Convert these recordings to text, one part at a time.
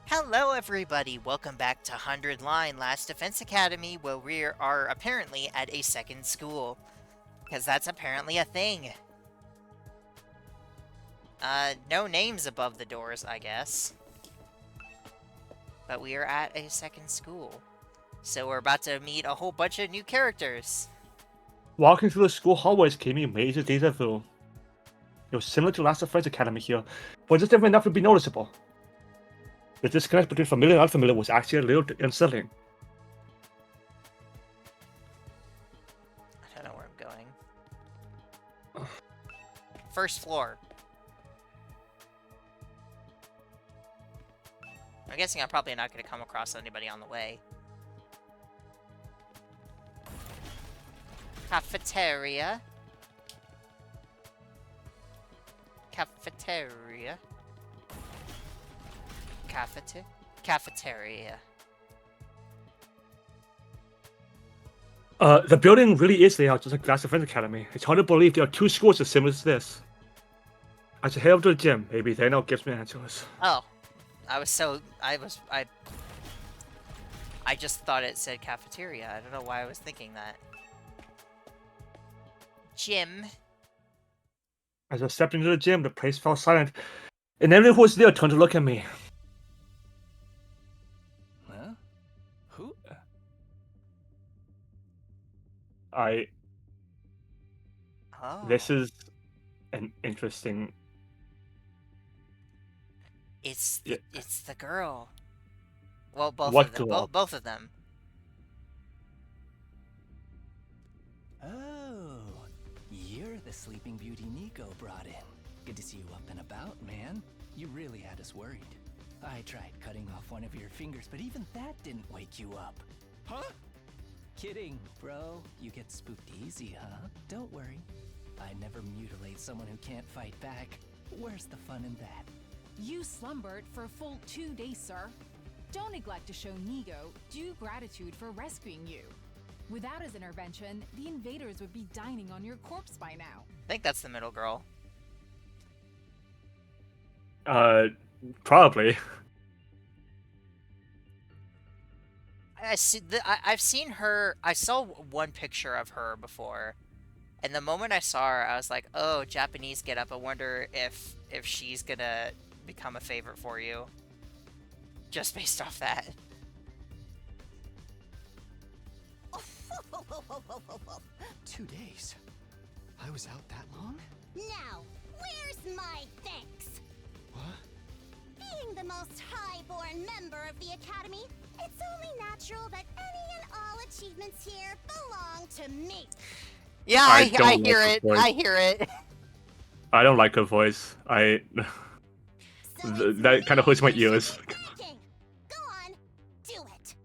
Hello, everybody. Welcome back to 100 Line Last Defense Academy, where we are apparently at a second school. Because that's apparently a thing. No names above the doors, I guess. But we are at a second school. So we're about to meet a whole bunch of new characters. Walking through the school hallways gave me a major deja vu. It was similar to Last Defense Academy here, but just different enough to be noticeable. The disconnect between familiar and unfamiliar was actually a little unsettling. I don't know where I'm going. First floor. I'm guessing I'm probably not going to come across anybody on the way. Cafeteria. Cafeteria. Cafeteria. The building really is laid out just like Last Defense Academy. It's hard to believe there are two schools as similar as this. I should head over to the gym. Maybe Daniel gives me answers. Oh. I just thought it said cafeteria. I don't know why I was thinking that. Gym. As I stepped into the gym, the place fell silent, and everyone who was there turned to look at me. Huh? Who? Oh. This is an interesting... It's the girl. Well, both What of them. girl? Both of them. Oh, you're the Sleeping Beauty Nico brought in. Good to see you up and about, man. You really had us worried. I tried cutting off one of your fingers, but even that didn't wake you up. Huh? Kidding, bro. You get spooked easy, huh? Don't worry. I never mutilate someone who can't fight back. Where's the fun in that? You slumbered for a full 2 days, sir. Don't neglect to show Nigo due gratitude for rescuing you. Without his intervention, the invaders would be dining on your corpse by now. I think that's the middle girl. Probably. I've seen her. I saw one picture of her before, and the moment I saw her, I was like, "Oh, Japanese get up. I wonder if she's gonna become a favorite for you." Just based off that. 2 days? I was out that long? Now, where's my thanks? What? Being the most high-born member of the Academy, it's only natural that any and all achievements here belong to me. Yeah, I I don't hear like it. the voice. I hear it. I don't like her voice. So it's That kind of hurts my me you ears. should be thanking. Go on, do it.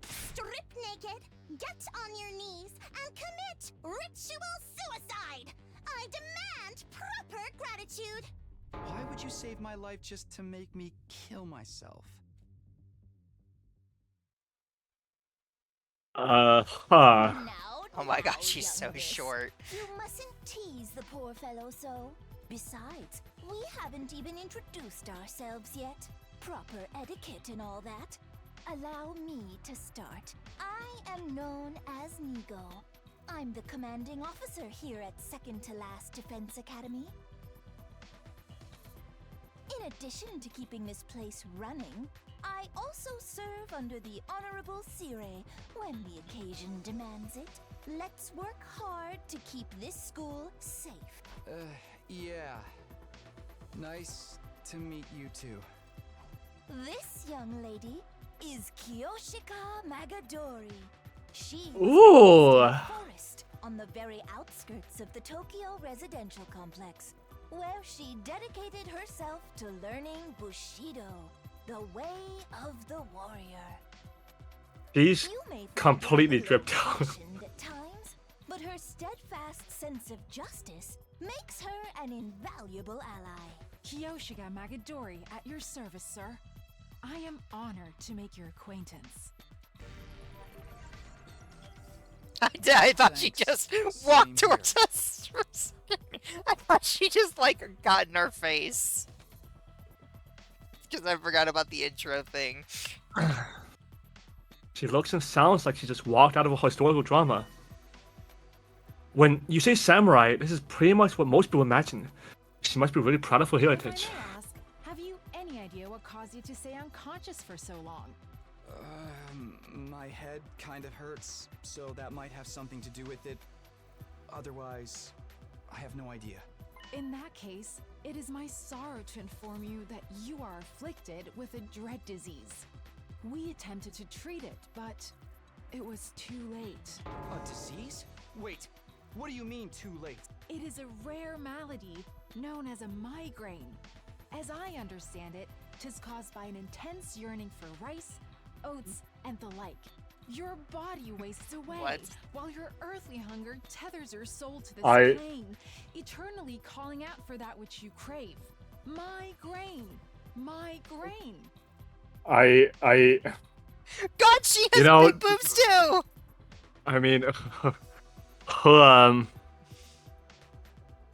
Strip naked, get on your knees, and commit ritual suicide. I demand proper gratitude. Why would you save my life just to make me kill myself? Huh. Now, Oh my now, gosh, she's so young miss. short. You mustn't tease the poor fellow so. Besides, we haven't even introduced ourselves yet. Proper etiquette and all that. Allow me to start. I am known as Nigo. I'm the commanding officer here at Second to Last Defense Academy. In addition to keeping this place running, I also serve under the Honorable Sire when the occasion demands it. Let's work hard to keep this school safe. Yeah. Nice to meet you too. This young lady is Kiyoshika Magadori. She Ooh. lives in a forest on the very outskirts of the Tokyo residential complex, where she dedicated herself to learning Bushido, the way of the warrior. She's You may find completely her dripped out. old-fashioned at times, but her steadfast sense of justice makes her an invaluable ally. Kiyoshika Magadori at your service, sir. I am honored to make your acquaintance. I thought she Thanks. just walked Same towards us. for a second. I thought she just like got in our face. Because I forgot about the intro thing. She looks and sounds like she just walked out of a historical drama. When you say samurai, this is pretty much what most people imagine. She must be really proud of her If I heritage. may ask, have you any idea what caused you to stay unconscious for so long? My head kind of hurts, so that might have something to do with it. Otherwise, I have no idea. In that case, it is my sorrow to inform you that you are afflicted with a dread disease. We attempted to treat it, but it was too late. A disease? Wait, what do you mean too late? It is a rare malady known as a migraine. As I understand it, 'tis caused by an intense yearning for rice, oats, and the like. Your body wastes away, What? while your earthly hunger tethers your soul to this I- plane, eternally calling out for that which you crave. Migraine! Migraine! I God, she has You know- big boobs too! I mean, her,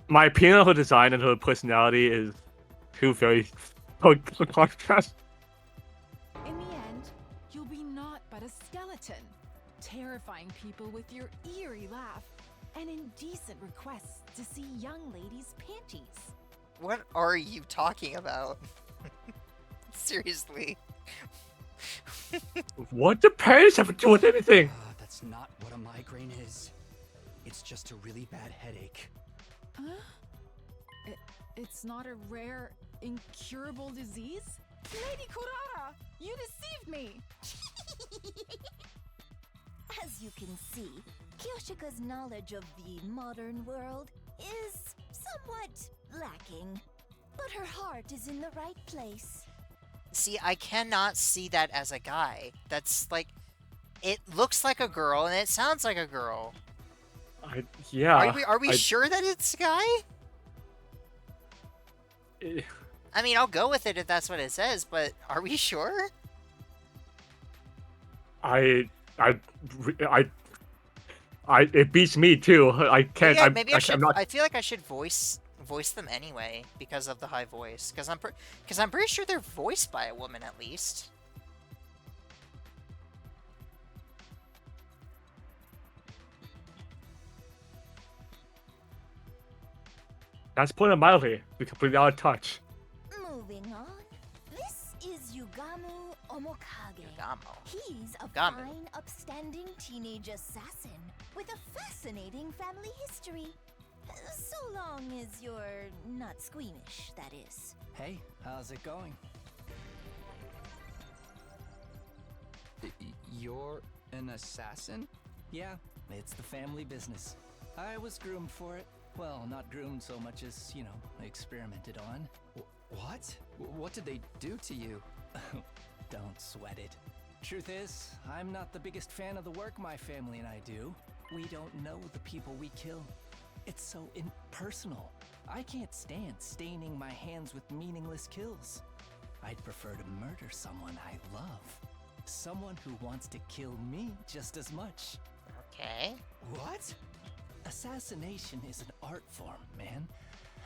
my opinion of her design and her personality is two very contrast. In the end, you'll be naught but a skeleton, terrifying people with your eerie laugh and indecent requests to see young ladies' panties. What are you talking about? Seriously. What do parents have to do with anything? That's not what a migraine is. It's just a really bad headache. Huh? It's not a rare, incurable disease? Lady Kurara, you deceived me! As you can see, Kyoshika's knowledge of the modern world is somewhat lacking. But her heart is in the right place. See, I cannot see that as a guy. That's like, it looks like a girl and it sounds like a girl. Yeah. Are we I- sure that it's a guy? eh, I mean, I'll go with it if that's what it says, but are we sure? It beats me too. I can't. Yeah, I'm, maybe I should. I'm not. I feel like I should voice them anyway because of the high voice. Because I'm pretty sure they're voiced by a woman at least. That's putting it mildly. We're completely out of touch. Moving on. This is Yugamu Omokage. Gamo. He's a Yugamu. fine, upstanding teenage assassin with a fascinating family history. So long as you're not squeamish, that is. Hey, how's it going? You're an assassin? Yeah, it's the family business. I was groomed for it. Well, not groomed so much as, experimented on. What? What did they do to you? Don't sweat it. Truth is, I'm not the biggest fan of the work my family and I do. We don't know the people we kill. It's so impersonal. I can't stand staining my hands with meaningless kills. I'd prefer to murder someone I love. Someone who wants to kill me just as much. Okay. What? Assassination is an art form, man.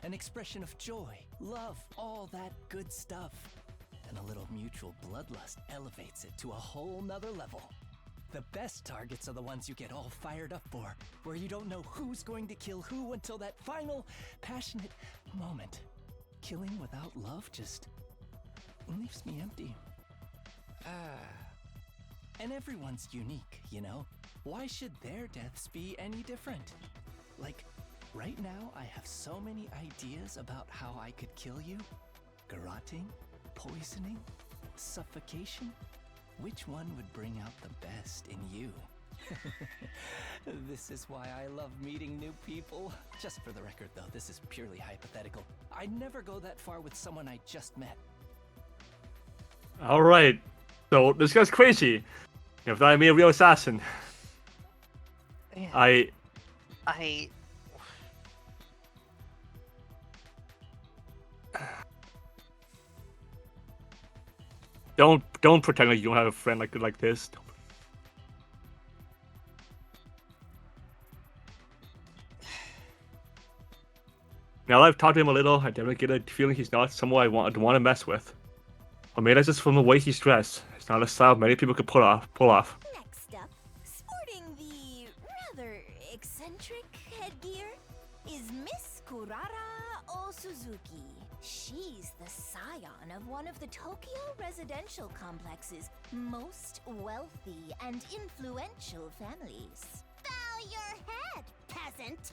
An expression of joy, love, all that good stuff. And a little mutual bloodlust elevates it to a whole nother level. The best targets are the ones you get all fired up for, where you don't know who's going to kill who until that final, passionate moment. Killing without love just leaves me empty. And everyone's unique, Why should their deaths be any different? Like, right now I have so many ideas about how I could kill you. Garroting, poisoning, suffocation. Which one would bring out the best in you? This is why I love meeting new people. Just for the record though, this is purely hypothetical. I'd never go that far with someone I just met. All right. So this guy's crazy. If I me a real assassin, I don't pretend like you don't have a friend like this. Now that I've talked to him a little, I definitely get a feeling he's not someone I want to mess with. Or maybe that's just from the way he's dressed. It's not a style many people could pull off. Next up, sporting the rather eccentric headgear, is Miss Kurara Osuzuki. She's the scion of one of the Tokyo residential complex's most wealthy and influential families. Bow your head, peasant!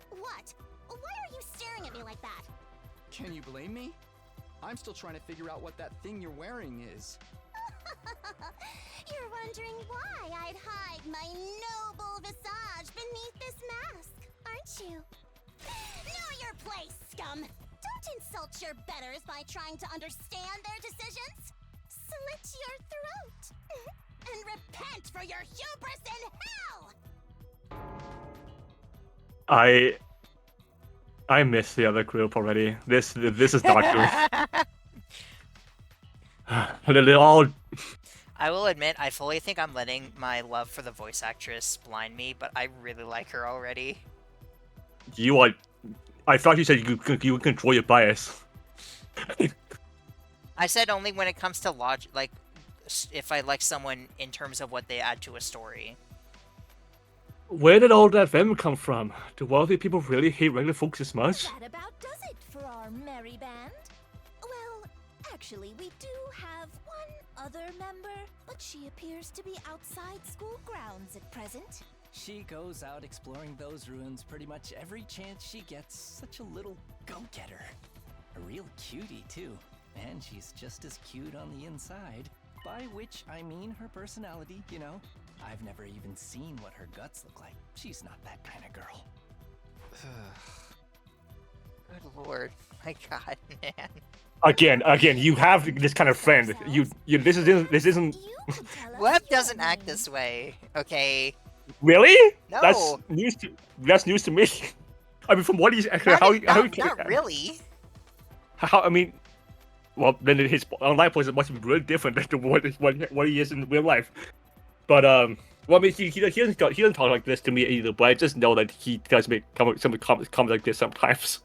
What? Why are you staring at me like that? Can you blame me? I'm still trying to figure out what that thing you're wearing is. You're wondering why I'd hide my noble visage beneath this mask, aren't you? Know your place, scum! Don't insult your betters by trying to understand their decisions! Slit your throat! And repent for your hubris in hell! I miss the other group already. This is not good. They're all. I will admit, I fully think I'm letting my love for the voice actress blind me, but I really like her already. You are. I thought you said you could control your bias. I said only when it comes to like, if I like someone in terms of what they add to a story. Where did all that venom come from? Do wealthy people really hate regular folks this much? That about does it for our merry band. Well, actually, we do have one other member, but she appears to be outside school grounds at present. She goes out exploring those ruins pretty much every chance she gets. Such a little go-getter. A real cutie, too. And she's just as cute on the inside. By which I mean her personality, you know. I've never even seen what her guts look like. She's not that kind of girl. Good lord. My god, man. Again, you have this kind of friend. You this isn't. You could tell us Web your doesn't act name. this way, okay? Really? No. That's news to me. I mean, from what he's Not, not really. How I mean, well, then his online voice must be really different than what he is in real life. But well, I mean, he doesn't talk like this to me either. But I just know that he does make some comments like this sometimes.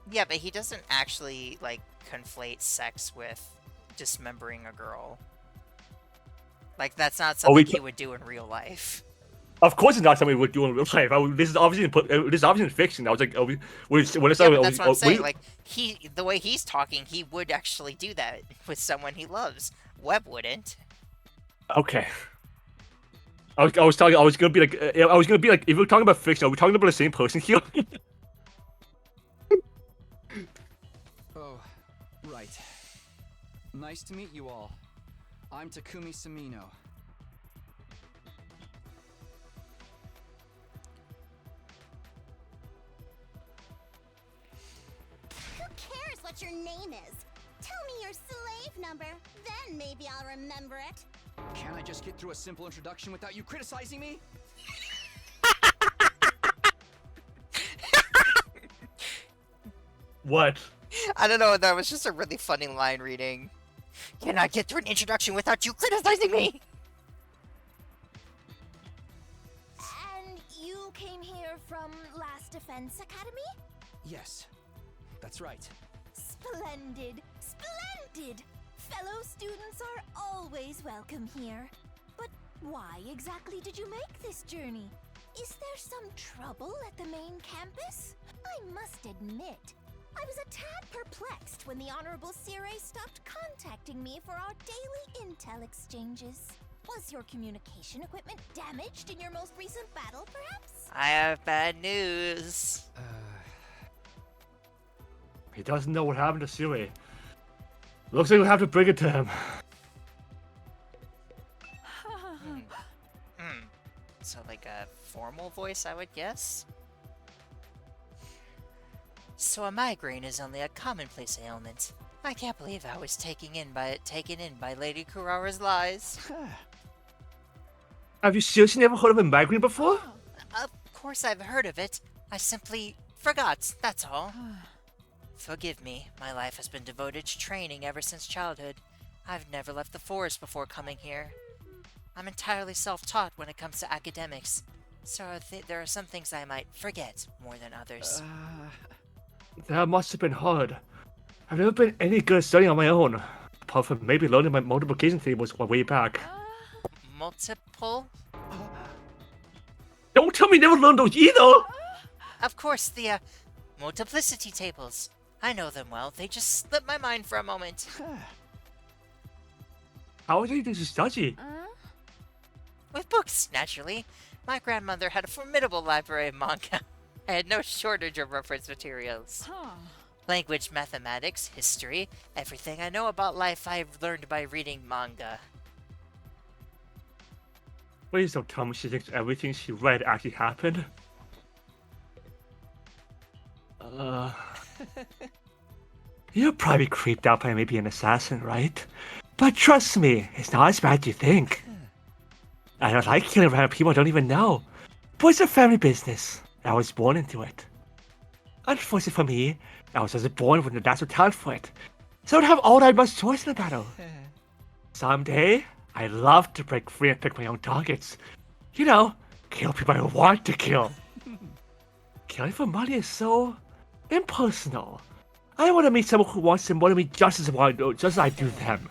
Yeah, but he doesn't actually, like, conflate sex with dismembering a girl. Like, that's not something he would do in real life. Of course, it's not something we would do in real life. This is obviously in fiction. I was like, when it's Yeah, but that's what I'm saying. Like, the way he's talking, he would actually do that with someone he loves. Webb wouldn't. Okay. I was gonna be like, if we're talking about fiction, are we talking about the same person here? Oh, right. Nice to meet you all. I'm Takumi Samino. Who cares what your name is? Tell me your slave number, then maybe I'll remember it. Can't I just get through a simple introduction without you criticizing me? What? I don't know, that was just a really funny line reading. Can I get through an introduction without you criticizing me? And you came here from Last Defense Academy? Yes, that's right. Splendid! Splendid! Fellow students are always welcome here. But why exactly did you make this journey? Is there some trouble at the main campus? I must admit, I was a tad perplexed when the Honorable Sirei stopped contacting me for our daily intel exchanges. Was your communication equipment damaged in your most recent battle, perhaps? I have bad news. He doesn't know what happened to Siri. Looks like we'll have to bring it to him. So like a formal voice, I would guess? So a migraine is only a commonplace ailment. I can't believe I was taken in by Lady Kurara's lies. Have you seriously never heard of a migraine before? Of course I've heard of it. I simply forgot, that's all. Forgive me, my life has been devoted to training ever since childhood. I've never left the forest before coming here. I'm entirely self-taught when it comes to academics. So there are some things I might forget more than others. That must have been hard. I've never been any good at studying on my own, apart from maybe learning my multiplication tables way back. Multiple? Don't tell me you never learned those either! Of course, the multiplicity tables. I know them well. They just slipped my mind for a moment. How was I to study? With books, naturally. My grandmother had a formidable library of manga. I had no shortage of reference materials. Huh. Language, mathematics, history, everything I know about life I've learned by reading manga. Please don't tell me she thinks everything she read actually happened. You're probably creeped out by maybe an assassin, right? But trust me, it's not as bad as you think. I don't like killing random people I don't even know. But it's a family business. I was born into it. Unfortunately for me, I was also born with a natural talent for it. So I don't have all that much choice in the battle. Someday, I'd love to break free and pick my own targets. You know, kill people I want to kill. Killing for money is so impersonal. I want to meet someone who wants to more than me just as I do them.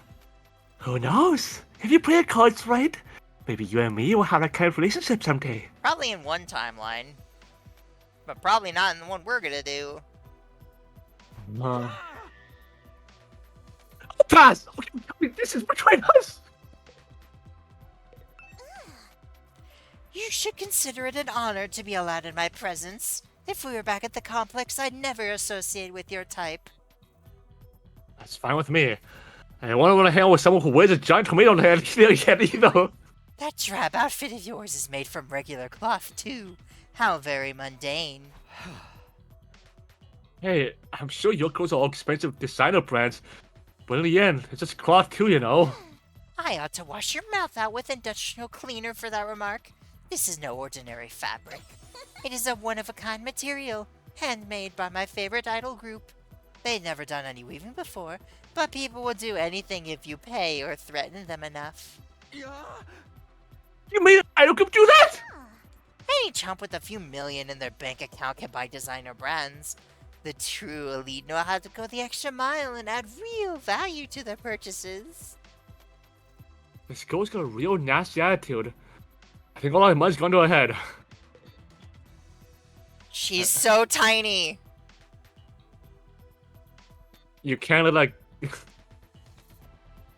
Who knows? If you play your cards right, maybe you and me will have that kind of relationship someday. Probably in one timeline. But probably not in the one we're gonna do. Pass! Okay, this is between us! You should consider it an honor to be allowed in my presence. If we were back at the complex, I'd never associate with your type. That's fine with me. I don't want to hang out with someone who wears a giant tomato head either. That drab outfit of yours is made from regular cloth, too. How very mundane. Hey, I'm sure your clothes are all expensive designer brands, but in the end, it's just cloth too, you know. I ought to wash your mouth out with industrial cleaner for that remark. This is no ordinary fabric. It is a one-of-a-kind material, handmade by my favorite idol group. They'd never done any weaving before, but people will do anything if you pay or threaten them enough. You made an idol group do that? Any chump with a few million in their bank account can buy designer brands. The true elite know how to go the extra mile and add real value to their purchases. This girl's got a real nasty attitude. I think all our money's gone to her head. She's so tiny. You can't like...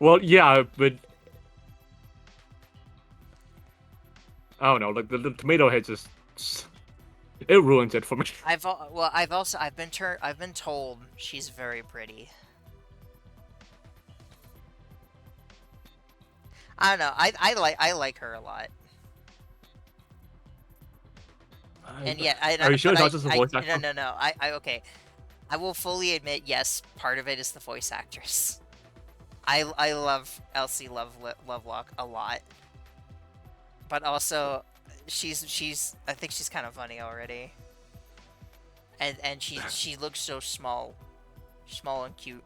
Well, yeah, but... I don't know, like the tomato head just... It ruins it for me. I've been told she's very pretty. I don't know. I like her a lot. And yeah, Are you sure it's not just a voice actor? No. Okay. I will fully admit, yes, part of it is the voice actress. I love Elsie Lovelock a lot, but also I think she's kind of funny already, and she looks so small and cute.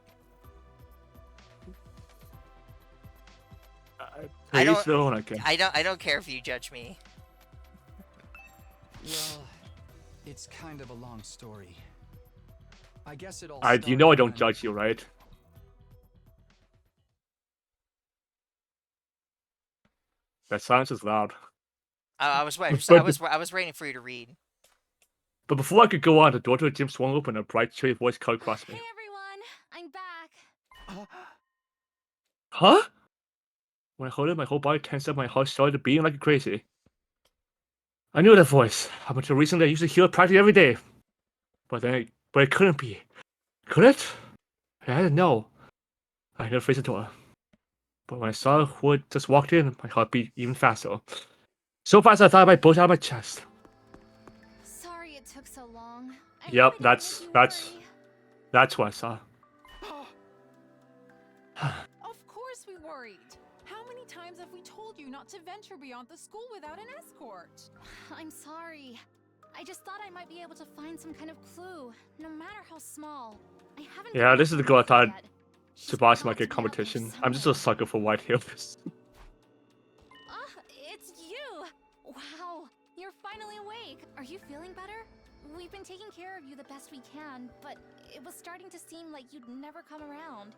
I don't care if you judge me. Well, it's kind of a long story. I guess it all you know I don't started judge you, right? That silence is loud. I was waiting for you to read. But before I could go on, the door to the gym swung open and a bright, cheery voice cut across me. Hey everyone, I'm back. Huh? When I heard it, my whole body tensed up, my heart started beating like crazy. I knew that voice. Up until recently, I used to hear it practically every day. But it couldn't be. Could it? I had to know. I never faced the door. But when I saw who had just walked in, my heart beat even faster. So fast I thought I might burst out of my chest. Sorry it took so long. Yep, that's what I saw. Of course we worried. How many times have we told you not to venture beyond the school without an escort? I'm sorry. I just thought I might be able to find some kind of clue, no matter how small. I haven't. Yeah, this is the girl I thought She's Tsubasa might got to get be out there competition. I'm just a somewhere. sucker for white heels. It's you! Wow, you're finally been taking care of you the best we can, but it was starting to seem like you'd never come around.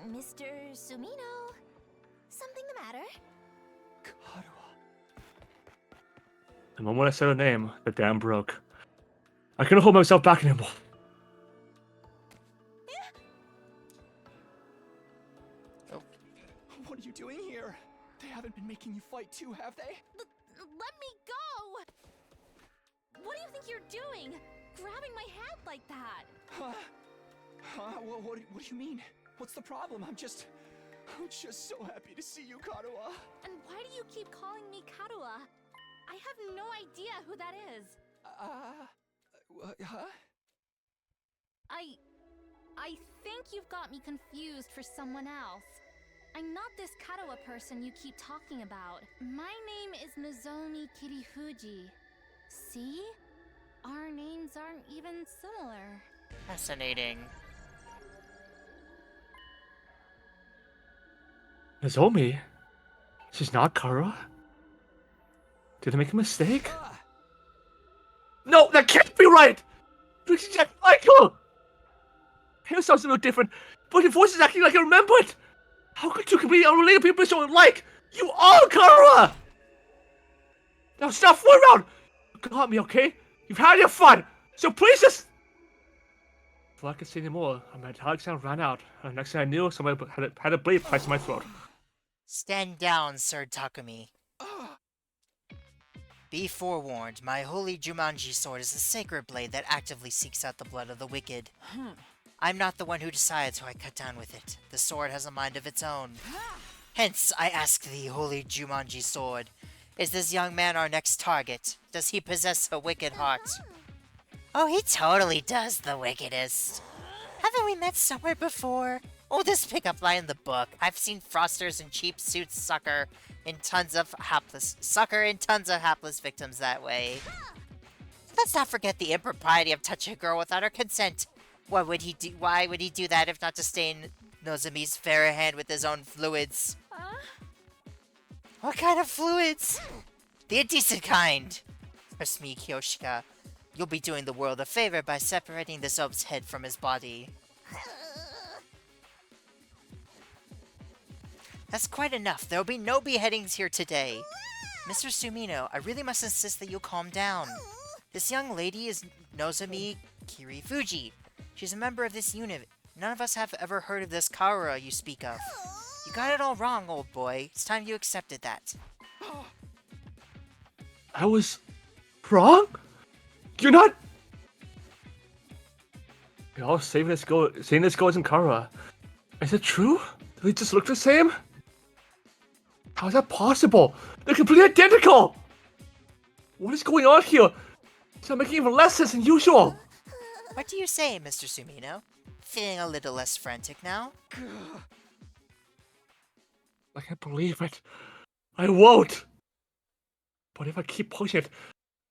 Mr. Sumino? Something the matter? Karuha. The moment I said her name, the dam broke. I couldn't hold myself back anymore. What are you doing here? They haven't been making you fight too, have they? Let me go! What do you think you're doing? Grabbing my hand like that? Huh? What do you mean? What's the problem? I'm just so happy to see you, Karuha. And why do you keep calling me Karuha? I have no idea who that is. Huh? I think you've got me confused for someone else. I'm not this Karuha person you keep talking about. My name is Nozomi Kirifuji. See? Our names aren't even similar. Fascinating. Nozomi? She's not Kara? Did I make a mistake? No, that can't be right! She's acting like her! Hair sounds a little different, but your voice is acting like I remember it! How could two completely unrelated people be so alike? You are Kara! Now stop fooling around! You got me, okay? You've had your fun! So please just... Before I could say any more, my metallic sound ran out, and the next thing I knew, somebody had a blade placed in my throat. Stand down, Sir Takumi. Be forewarned, my holy Jumanji sword is a sacred blade that actively seeks out the blood of the wicked. I'm not the one who decides who I cut down with it. The sword has a mind of its own. Hence, I ask thee, holy Jumanji sword, is this young man our next target? Does he possess a wicked heart? Oh, he totally does, the wickedest. Haven't we met somewhere before? Oh, this pickup line in the book. I've seen frosters in cheap suits sucker in tons of hapless victims that way. Let's not forget the impropriety of touching a girl without her consent. Why would he do that if not to stain Nozomi's fair hand with his own fluids? What kind of fluids? The indecent kind. Trust me, Kyoshika. You'll be doing the world a favor by separating this oaf's head from his body. That's quite enough. There'll be no beheadings here today. Mr. Sumino, I really must insist that you calm down. This young lady is Nozomi Kirifuji. She's a member of this unit. None of us have ever heard of this Karuha you speak of. You got it all wrong, old boy. It's time you accepted that. I was... wrong? You're not... You're all saying this girl isn't Kara. Is it true? Do they just look the same? How is that possible? They're completely identical! What is going on here? It's not making even less sense than usual! What do you say, Mr. Sumino? Feeling a little less frantic now? I can't believe it. I won't! But if I keep pushing it,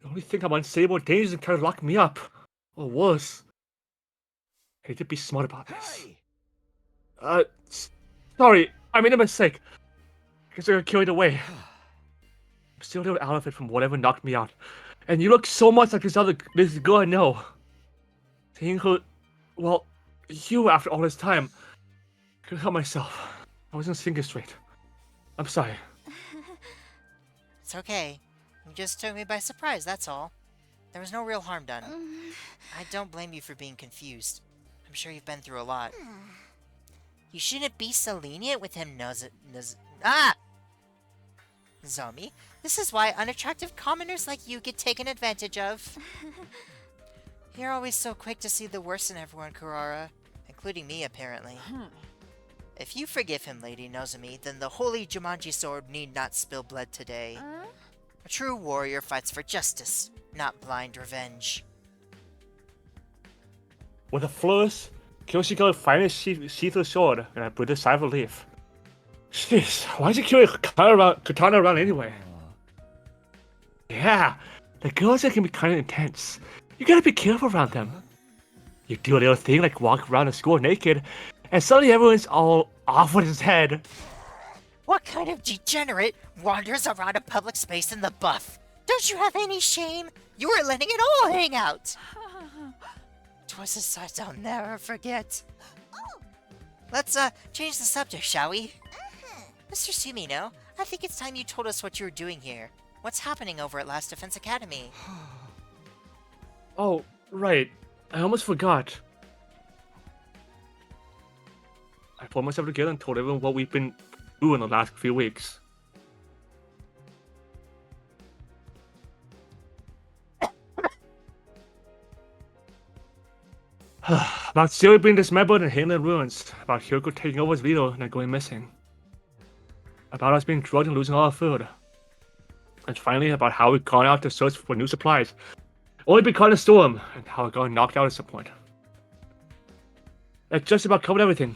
they only think I'm unstable, dangerous, and try to lock me up. Or worse. I need to be smart about this. Hey! Sorry, I made a mistake. I guess I got carried away. I'm still a little out of it from whatever knocked me out. And you look so much like this girl I know. Seeing her, well, you after all this time. I couldn't help myself. I wasn't thinking straight. I'm sorry. It's okay. You just took me by surprise, that's all. There was no real harm done. I don't blame you for being confused. I'm sure you've been through a lot. You shouldn't be so lenient with him, Zomi. This is why unattractive commoners like you get taken advantage of. You're always so quick to see the worst in everyone, Kurara. Including me, apparently. If you forgive him, Lady Nozomi, then the holy Jumanji sword need not spill blood today. A true warrior fights for justice, not blind revenge. With a flourish, Kyoshiko finally sheathed her sword, and I breathed a sigh of relief. Jeez, why is he carrying a katana around anyway? Yeah, the girls can be kind of intense. You gotta be careful around them. You do a little thing like walk around the school naked, and suddenly everyone's all off with his head. What kind of degenerate wanders around a public space in the buff? Don't you have any shame? You were letting it all hang out! 'Twas a sight I'll never forget. Let's, change the subject, shall we? Mr. Sumino, I think it's time you told us what you were doing here. What's happening over at Last Defense Academy? Oh, right. I almost forgot. I pulled myself together and told everyone what we've been doing the last few weeks. About Siri being dismembered and hidden in ruins. About Hyoko taking over as leader and then going missing. About us being drugged and losing all our food. And finally, about how we've gone out to search for new supplies. Only been caught in a storm, and how we got knocked out at some point. That just about covered everything.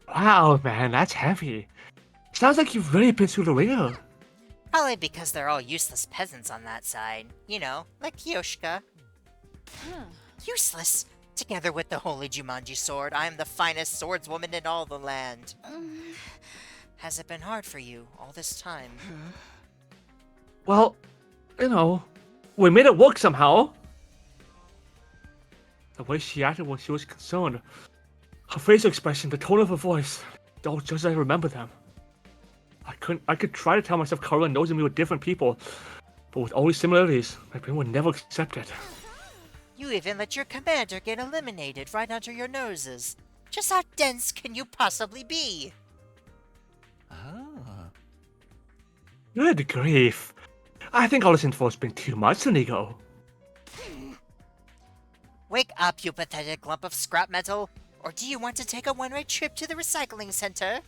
Wow, man, that's heavy. Sounds like you've really been through the ringer. Probably because they're all useless peasants on that side. You know, like Kyoshika. Useless! Together with the Holy Jumanji sword, I am the finest swordswoman in all the land. Has it been hard for you all this time? Well, you know, we made it work somehow. The way she acted when she was concerned, her facial expression, the tone of her voice, all just as I remember them. I could try to tell myself Karua knows that we were different people, but with all these similarities, my brain would never accept it. You even let your commander get eliminated right under your noses. Just how dense can you possibly be? Oh. Good grief. I think all this info has been too much, Nigo. Wake up, you pathetic lump of scrap metal! Or do you want to take a one-way trip to the recycling center?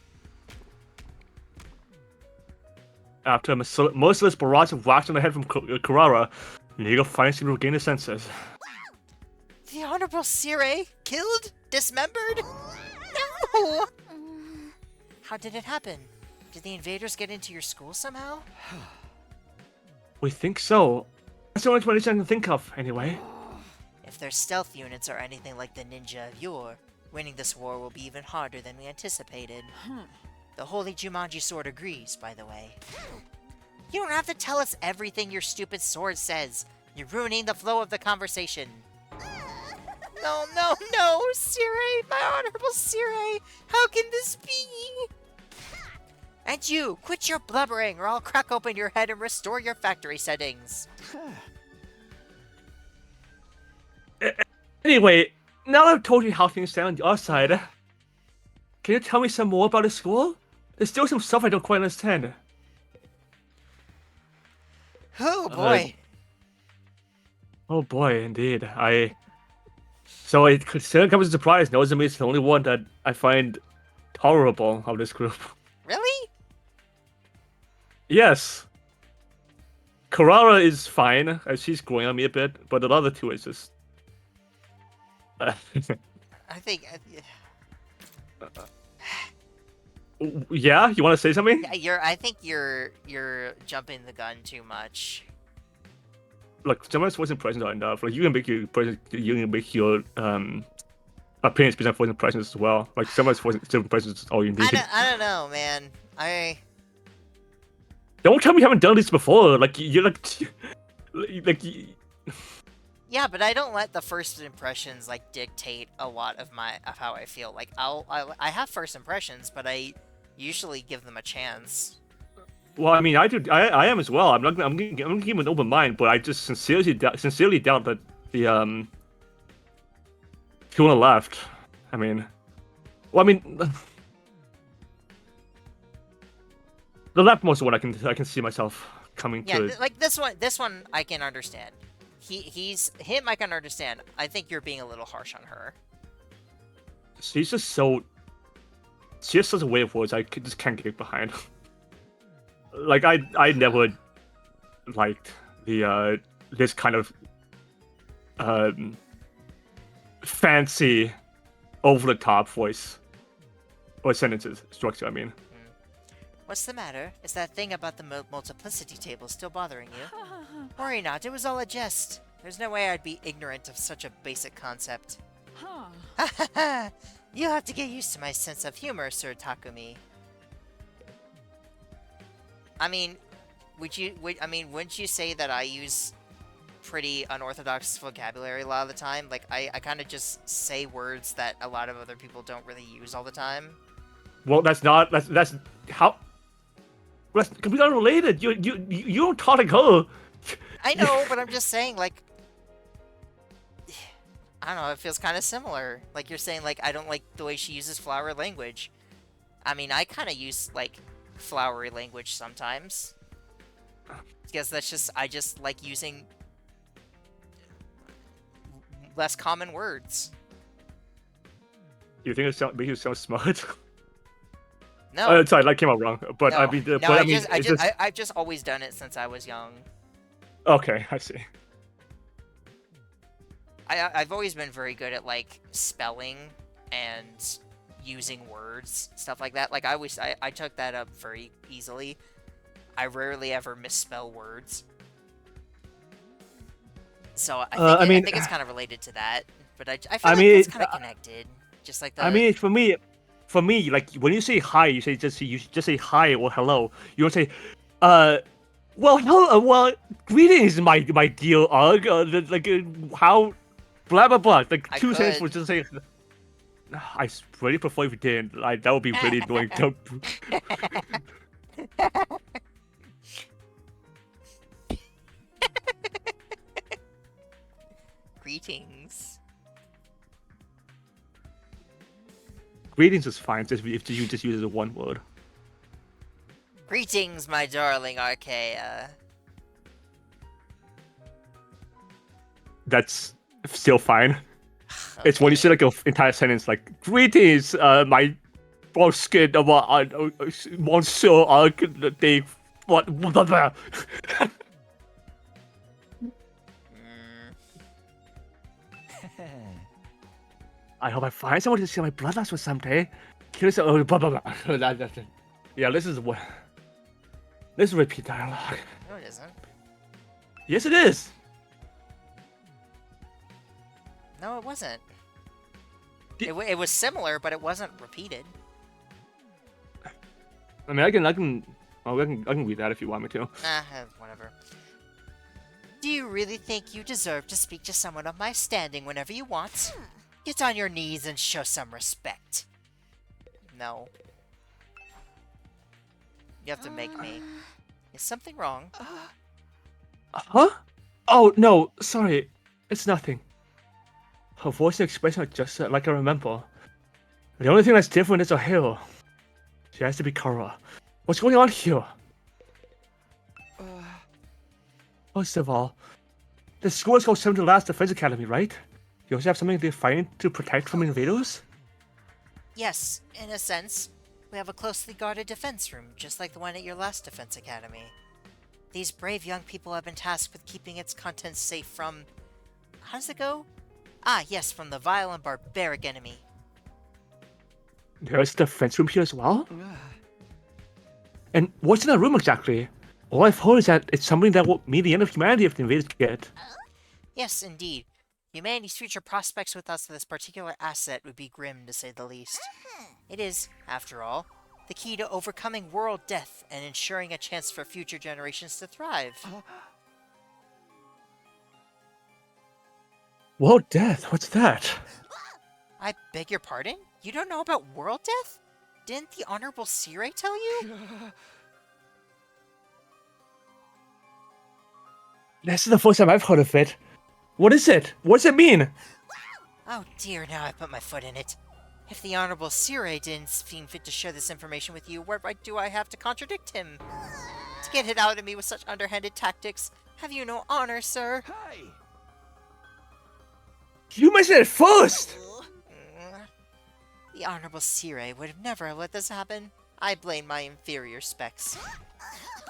After a merciless barrage of whacks on the head from Kurara, Nigo finally seemed to regain his senses. The Honorable Sire? Killed? Dismembered? No! How did it happen? Did the invaders get into your school somehow? We think so. That's the only explanation I can think of, anyway. If their stealth units are anything like the ninja of yore, winning this war will be even harder than we anticipated. The Holy Jumanji sword agrees, by the way. You don't have to tell us everything your stupid sword says. You're ruining the flow of the conversation. No, no, no, Sire, my honorable Sire, how can this be? And you, quit your blubbering or I'll crack open your head and restore your factory settings. Anyway, now that I've told you how things stand on the other side, can you tell me some more about the school? There's still some stuff I don't quite understand. Oh boy. Oh boy, indeed. So it still comes as a surprise. Nozomi is the only one that I find tolerable of this group. Really? Yes. Kurara is fine, as she's growing on me a bit, but the other two is just... I think... Yeah, you want to say something? I think you're jumping the gun too much. Look, some of first impressions are enough. Like you can make your opinions based on first impressions as well. Like some of first impressions is all you need. I don't know, man. Don't tell me you haven't done this before. Like you're like. Yeah, but I don't let the first impressions like dictate a lot of how I feel. Like I have first impressions, but I usually give them a chance. Well, I mean, I do. I am as well. I'm gonna keep an open mind, but I just sincerely doubt that the two on the left. I mean, well, I mean, the leftmost one I can see myself coming to. Yeah, like this one I can understand. Him I can understand. I think you're being a little harsh on her. She has such a way of words I just can't get behind. Like I never liked the this kind of fancy, over the top voice or sentences structure. I mean, What's the matter? Is that thing about the multiplicity table still bothering you? Worry not, it was all a jest. There's no way I'd be ignorant of such a basic concept. You'll have to get used to my sense of humor, Sir Takumi. I mean, I mean, wouldn't you say that I use pretty unorthodox vocabulary a lot of the time? Like, I kind of just say words that a lot of other people don't really use all the time. Well, that's how. That's completely unrelated. You don't talk like her. I know, but I'm just saying, like, I don't know, it feels kind of similar. Like, you're saying, like, I don't like the way she uses flowery language. I mean, I kind of use, like, flowery language sometimes. Because I just like using less common words. You think it makes you sound smart? No. Sorry, that came out wrong. But no, I mean, no, but I mean, I've just always done it since I was young. Okay, I see. I've always been very good at, like, spelling and using words, stuff like that. Like, I took that up very easily. I rarely ever misspell words. So I think it's kind of related to that. But I feel like it's kind of connected. Just like the... I mean, for me, like, when you say hi, you just say hi or hello. You don't say, well, hello, well, greetings, my dear Ugg. How, blah blah blah. Like, two sentences would just say. I really prefer if you didn't. Like, that would be really annoying. Greetings. Greetings is fine if you just use it as one word. Greetings, my darling Archaea. That's still fine. Okay. It's when you say like an entire sentence, like greetings, my skin, monsieur, they what? I hope I find someone to see my bloodlust with someday. Blah blah blah. Yeah, this is repeat dialogue. No, it isn't. Yes, it is. No, it wasn't. It was similar, but it wasn't repeated. I mean, I can read that if you want me to. Whatever. Do you really think you deserve to speak to someone of my standing whenever you want? Get on your knees and show some respect. No. You have to make me. Is something wrong? Huh? Oh, no, sorry. It's nothing. Her voice and expression are just like I remember. The only thing that's different is her hair. She has to be Kara. What's going on here? First of all, the school is called 7th Last Defense Academy, right? You also have something defined to protect from invaders? Yes, in a sense. We have a closely guarded defense room, just like the one at your last defense academy. These brave young people have been tasked with keeping its contents safe from... How does it go? Ah, yes, from the vile and barbaric enemy. There's a defense room here as well? And what's in that room exactly? All I've heard is that it's something that will mean the end of humanity if the invaders get. Yes, indeed. Humanity's future prospects with us for this particular asset would be grim, to say the least. It is, after all, the key to overcoming world death and ensuring a chance for future generations to thrive. World death? What's that? I beg your pardon? You don't know about world death? Didn't the Honorable Sire tell you? This is the first time I've heard of it. What is it? What does it mean? Oh dear, now I put my foot in it. If the Honorable Sire didn't seem fit to share this information with you, what right do I have to contradict him? To get it out of me with such underhanded tactics, have you no honor, sir? Hey! You mentioned it first! The Honorable Sire would have never let this happen. I blame my inferior specs.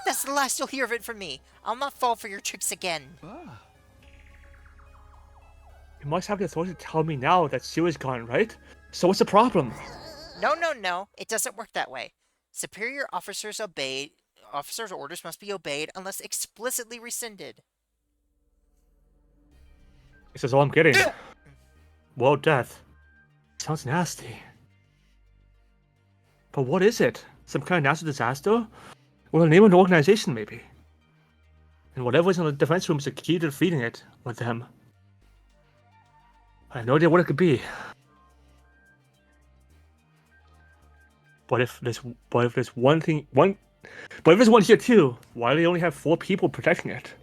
That's the last you'll hear of it from me. I'll not fall for your tricks again. You must have the authority to tell me now that Siri's gone, right? So what's the problem? No. It doesn't work that way. Superior officers' orders must be obeyed unless explicitly rescinded. This is all I'm getting. World death. Sounds nasty. But what is it? Some kind of natural disaster? Or the name of an organization, maybe? And whatever's in the defense room is the key to defeating it with them. I have no idea what it could be. But if there's one thing, but if there's one here too, why do they only have 4 people protecting it?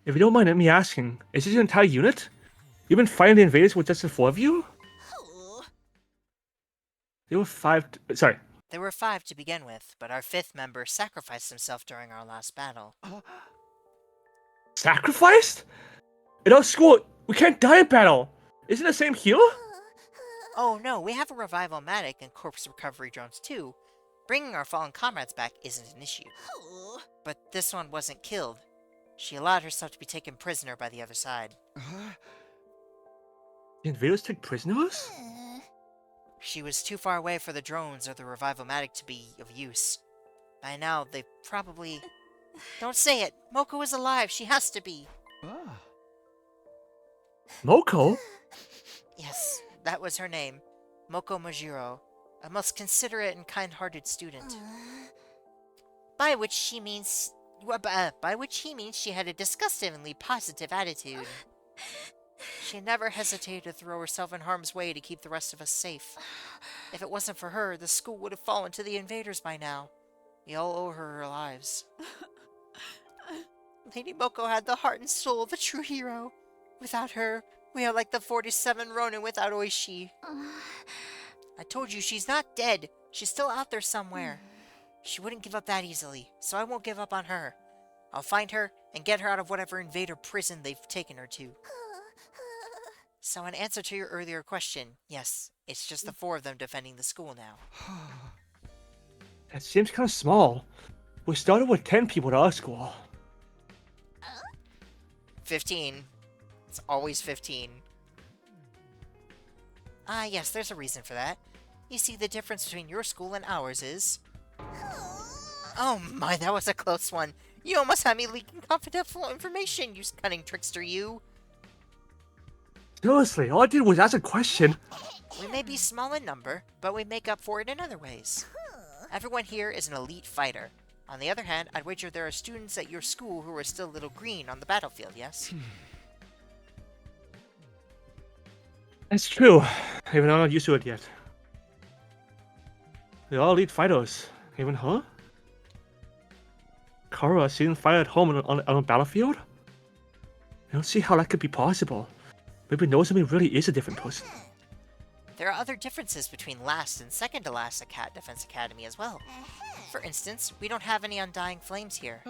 If you don't mind me asking, is this your entire unit? You've been fighting the invaders with just the 4 of you? There were 5. Sorry. There were 5 to begin with, but our 5th member sacrificed himself during our last battle. Sacrificed? In our school, we can't die in battle. Isn't the same here? Oh no, we have a revival medic and corpse recovery drones too. Bringing our fallen comrades back isn't an issue. But this one wasn't killed. She allowed herself to be taken prisoner by the other side. The invaders take prisoners? She was too far away for the drones or the revival medic to be of use. By now, they probably... Don't say it! Moko is alive! She has to be! Moko? Yes, that was her name. Moko Majiro. A most considerate and kind-hearted student. By which he means she had a disgustingly positive attitude. She never hesitated to throw herself in harm's way to keep the rest of us safe. If it wasn't for her, the school would have fallen to the invaders by now. We all owe her our lives. Lady Moko had the heart and soul of a true hero. Without her, we are like the 47 Ronin without Oishi. I told you, she's not dead. She's still out there somewhere. She wouldn't give up that easily, so I won't give up on her. I'll find her and get her out of whatever invader prison they've taken her to. So in answer to your earlier question, yes, it's just the 4 of them defending the school now. That seems kind of small. We started with 10 people at our school. 15. It's always 15. Ah, yes, there's a reason for that. You see, the difference between your school and ours is... Oh my, that was a close one. You almost had me leaking confidential information, you cunning trickster, you. Seriously, all I did was ask a question. We may be small in number, but we make up for it in other ways. Everyone here is an elite fighter. On the other hand, I'd wager there are students at your school who are still a little green on the battlefield, yes? That's true, even though I'm not used to it yet. They're all elite fighters. Even her? Kara seeing fire at home on a battlefield? I don't see how that could be possible. Maybe Nozomi really is a different person. There are other differences between last and second to last Defense Academy as well. For instance, we don't have any Undying Flames here.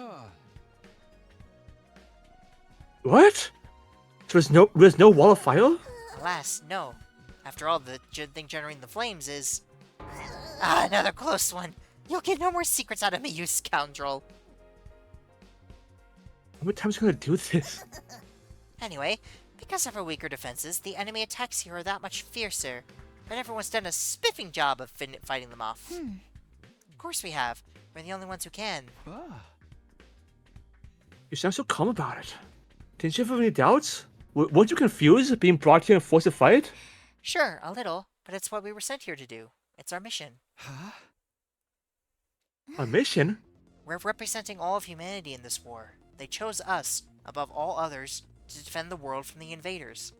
What? So there's no wall of fire? Alas, no. After all, the thing generating the flames is... Ah, another close one! You'll get no more secrets out of me, you scoundrel! How many times are we gonna do this? Anyway, because of our weaker defenses, the enemy attacks here are that much fiercer. But everyone's done a spiffing job of fighting them off. Of course we have. We're the only ones who can. You sound so calm about it. Didn't you have any doubts? Weren't you confused being brought here and forced to fight? Sure, a little, but it's what we were sent here to do. It's our mission. A mission? We're representing all of humanity in this war. They chose us, above all others, to defend the world from the invaders.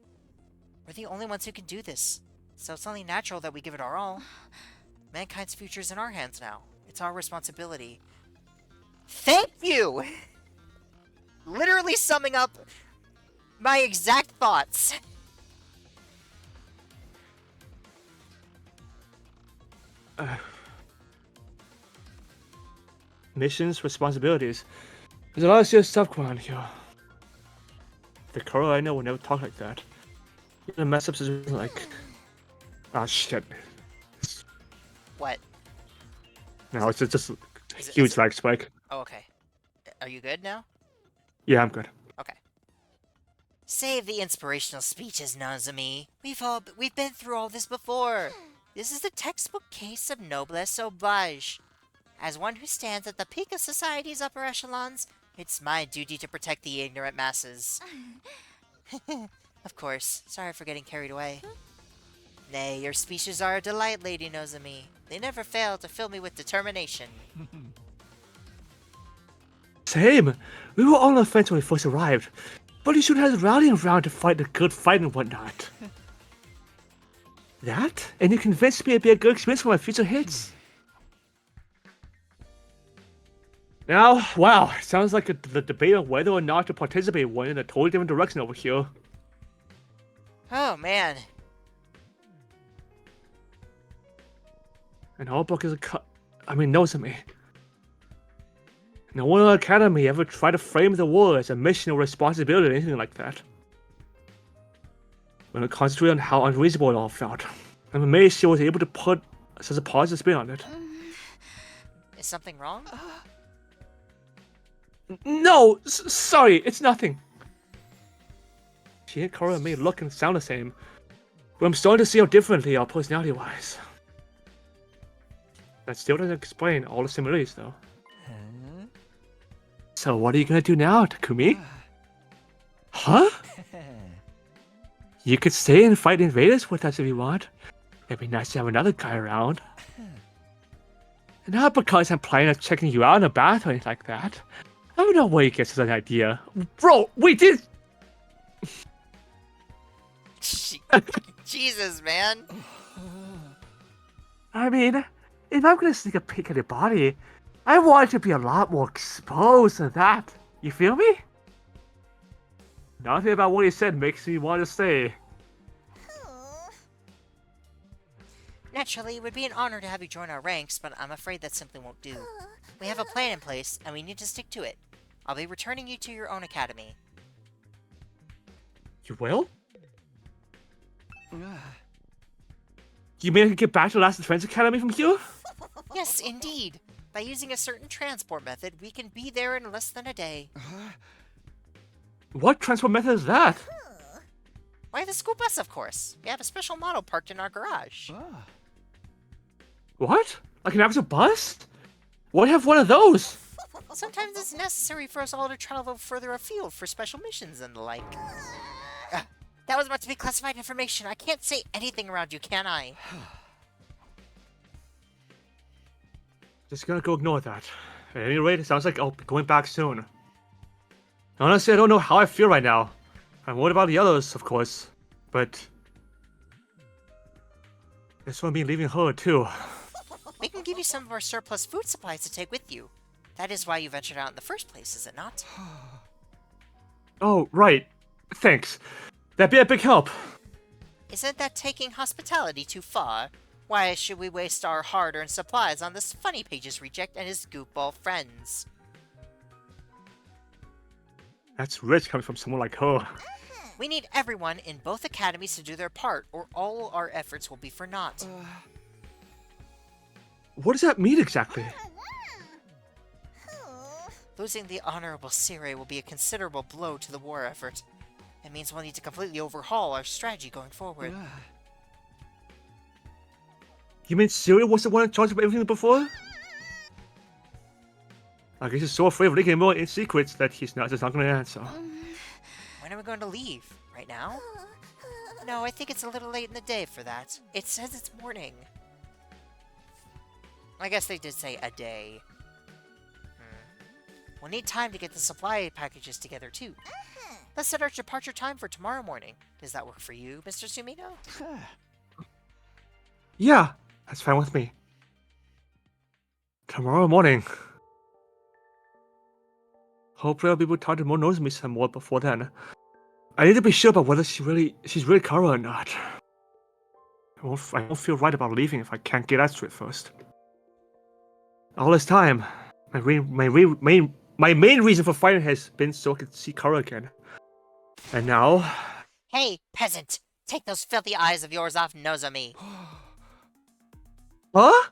We're the only ones who can do this, so it's only natural that we give it our all. Mankind's future is in our hands now. It's our responsibility. Thank you! Literally summing up my exact thoughts. Missions, responsibilities. There's a lot of serious stuff going on here. The Kara I know would never talk like that. The mess ups is like... Ah, shit. What? No, it's just a Is it- huge lag spike. Oh, okay. Are you good now? Yeah, I'm good. Okay. Save the inspirational speeches, Nozomi. We've been through all this before. This is the textbook case of noblesse oblige. As one who stands at the peak of society's upper echelons, it's my duty to protect the ignorant masses. Of course. Sorry for getting carried away. Nay, your speeches are a delight, Lady Nozomi. They never fail to fill me with determination. Same. We were all on the fence when we first arrived, but you should have us rallying around to fight the good fight and whatnot. That? And you convinced me it'd be a good experience for my future hits. Now, wow, sounds like the debate on whether or not to participate went in a totally different direction over here. Oh man. And Holbrook is Nozomi. No one in the academy ever tried to frame the war as a mission or responsibility or anything like that. When I concentrate on how unreasonable it all felt, I'm amazed she was able to put such a positive spin on it. Is something wrong? No, sorry, it's nothing. She and Korra may look and sound the same, but I'm starting to see how different they are personality-wise. That still doesn't explain all the similarities, though. Huh? So what are you gonna do now, Takumi? Huh? You could stay and fight invaders with us if you want. It'd be nice to have another guy around. Not because I'm planning on checking you out in a bath or anything like that. I don't know where you get such an idea. Bro, we did... Jesus, man. I mean, if I'm gonna sneak a peek at your body, I want it to be a lot more exposed than that. You feel me? Nothing about what he said makes me want to stay. Naturally, it would be an honor to have you join our ranks, but I'm afraid that simply won't do. We have a plan in place, and we need to stick to it. I'll be returning you to your own academy. You will? You mean I can get back to Last Defense Academy from here? Yes, indeed. By using a certain transport method, we can be there in less than a day. What transport method is that? Why, the school bus, of course. We have a special model parked in our garage. What? Like an actual bus? Why have one of those? Sometimes it's necessary for us all to travel further afield for special missions and the like. That was about to be classified information. I can't say anything around you, can I? Just gonna go ignore that. At any rate, it sounds like I'll be going back soon. Honestly, I don't know how I feel right now. I'm worried about the others, of course. But... this one me leaving her, too. We can give you some of our surplus food supplies to take with you. That is why you ventured out in the first place, is it not? Oh, right. Thanks. That'd be a big help. Isn't that taking hospitality too far? Why should we waste our hard-earned supplies on this Funny Pages reject and his goofball friends? That's rich coming from someone like her. We need everyone in both academies to do their part, or all our efforts will be for naught. What does that mean exactly? Losing the Honorable Sire will be a considerable blow to the war effort. It means we'll need to completely overhaul our strategy going forward. You mean Siri was the one in charge of everything before? I guess he's so afraid of leaking more in secrets that he's just not gonna answer. When are we going to leave? Right now? No, I think it's a little late in the day for that. It says it's morning. I guess they did say a day. We'll need time to get the supply packages together, too. Let's set our departure time for tomorrow morning. Does that work for you, Mr. Sumino? Yeah, that's fine with me. Tomorrow morning. Hopefully I'll be able to talk to Nozomi some more before then. I need to be sure about whether she's really Korra or not. I won't feel right about leaving if I can't get that straight first. All this time, my main reason for fighting has been so I could see Korra again. And now... Hey, peasant! Take those filthy eyes of yours off Nozomi! Huh?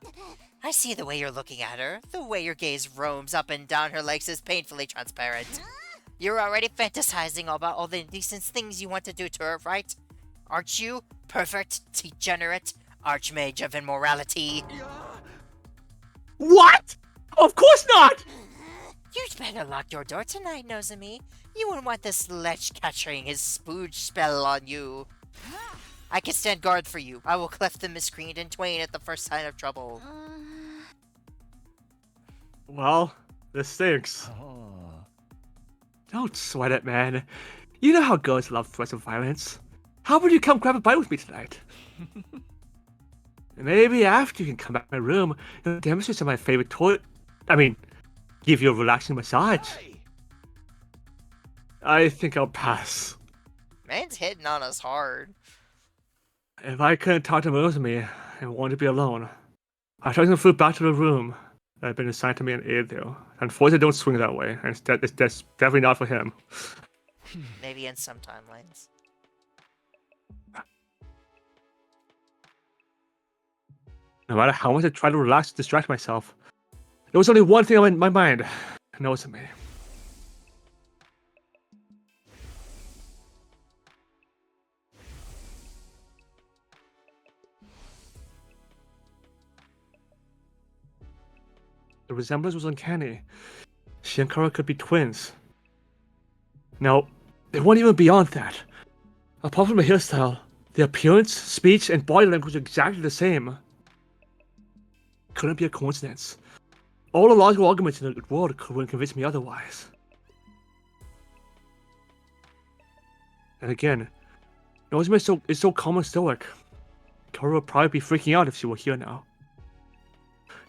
I see the way you're looking at her. The way your gaze roams up and down her legs is painfully transparent. You're already fantasizing about all the indecent things you want to do to her, right? Aren't you? Perfect, degenerate, archmage of immorality. What? Of course not! You'd better lock your door tonight, Nozomi. You wouldn't want this lech catching his spooge spell on you. I can stand guard for you. I will cleft the miscreant in twain at the first sign of trouble. Well, this stinks. Oh. Don't sweat it, man. You know how girls love threats of violence. How about you come grab a bite with me tonight? Maybe after you can come back to my room and demonstrate some of my favorite toy. I mean, give you a relaxing massage. Hey! I think I'll pass. Man's hitting on us hard. If I couldn't talk to Mozumi and wanted to be alone, I'd try to flew back to the room that had been assigned to me in Aidil. Unfortunately, don't swing that way, and that's definitely not for him. Maybe in some timelines. No matter how much I tried to relax and distract myself, there was only one thing on my mind, and that was me. The resemblance was uncanny. She and Kara could be twins. Now, it went even beyond that. Apart from the hairstyle, the appearance, speech, and body language were exactly the same. Couldn't be a coincidence. All the logical arguments in the world wouldn't convince me otherwise. And again, Nozumi is so calm and stoic. Kara would probably be freaking out if she were here now.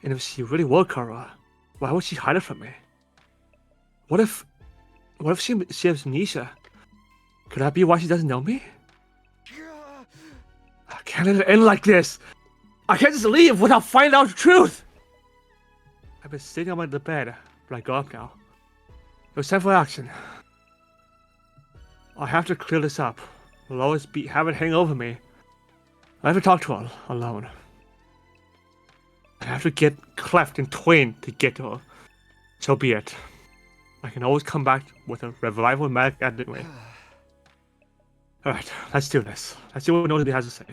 And if she really were Kara, why would she hide it from me? What if she has amnesia? Could that be why she doesn't know me? I can't let it end like this. I can't just leave without finding out the truth. I've been sitting on the bed, but I got up now. It was time for action. I have to clear this up. I'll always have it hang over me. I have to talk to her alone. I have to get cleft in twain to get to her. So be it. I can always come back with a revival magic anyway. Alright, let's do this. Let's see what Nozumi has to say.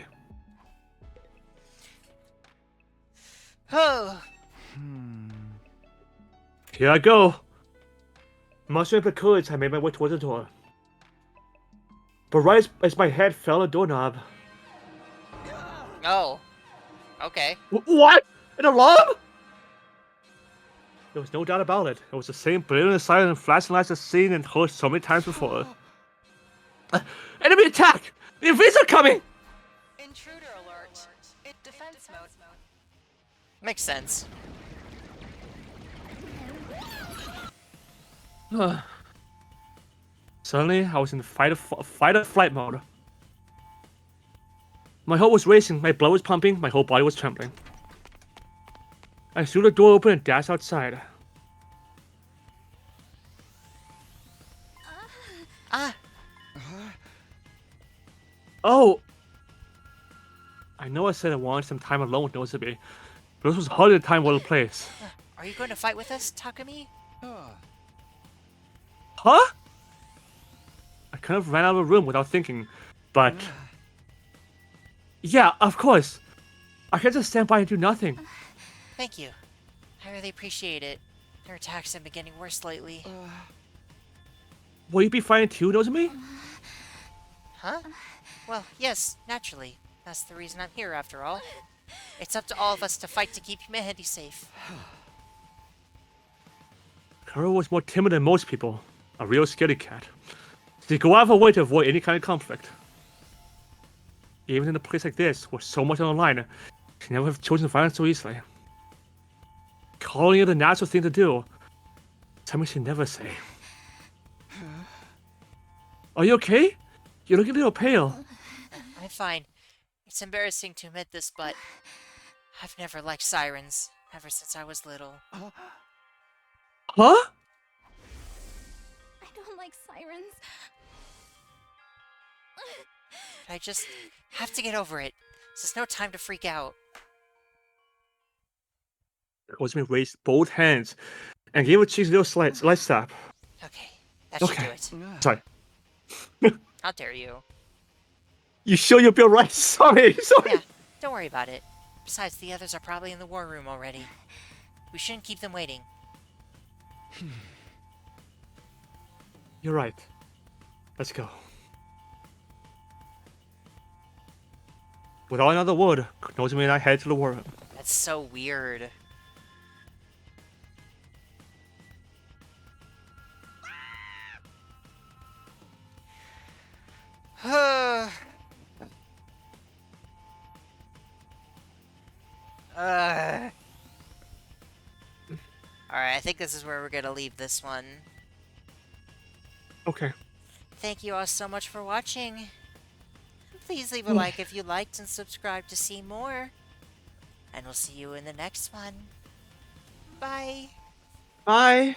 Oh, Here I go. Mustering up the courage, I made my way towards the door. But right as my head fell on the doorknob. oh, okay. What? An alarm? There was no doubt about it. It was the same brilliant silent and flashing lights I've seen and heard so many times before. Enemy attack! The invaders are coming! Intruder alert. Defense mode. Makes sense. Suddenly, I was in fight or flight mode. My heart was racing, my blood was pumping, my whole body was trembling. I threw the door open and dashed outside. Ah, Oh! I know I said I wanted some time alone with Nozumi, but this was hardly the time or the place. are you going to fight with us, Takumi? Huh? I kind of ran out of the room without thinking, but... Yeah, of course. I can't just stand by and do nothing. Thank you. I really appreciate it. Your attacks have been getting worse lately. Will you be fighting too, Nozumi? Huh? Well, yes, naturally. That's the reason I'm here, after all. It's up to all of us to fight to keep humanity safe. Kara was more timid than most people. A real scaredy cat. She'd go out of her way to avoid any kind of conflict. Even in a place like this, with so much on the line, she never would have chosen violence so easily. Calling it a natural thing to do. Something she'd never say. Are you okay? You're looking a little pale. I'm fine. It's embarrassing to admit this, but I've never liked sirens, ever since I was little. Huh? I don't like sirens. I just have to get over it. This is no time to freak out. Nozumi raised both hands and gave a cheesy little light slap. Okay, that should Okay. do it. Sorry. How dare you? You sure you'll be alright? Sorry. Yeah, don't worry about it. Besides, the others are probably in the war room already. We shouldn't keep them waiting. You're right. Let's go. Without another word, Nozumi and I head to the war room. That's so weird. Alright, I think this is where we're gonna leave this one. Okay. Thank you all so much for watching. Please leave a like if you liked and subscribe to see more. And we'll see you in the next one. Bye. Bye.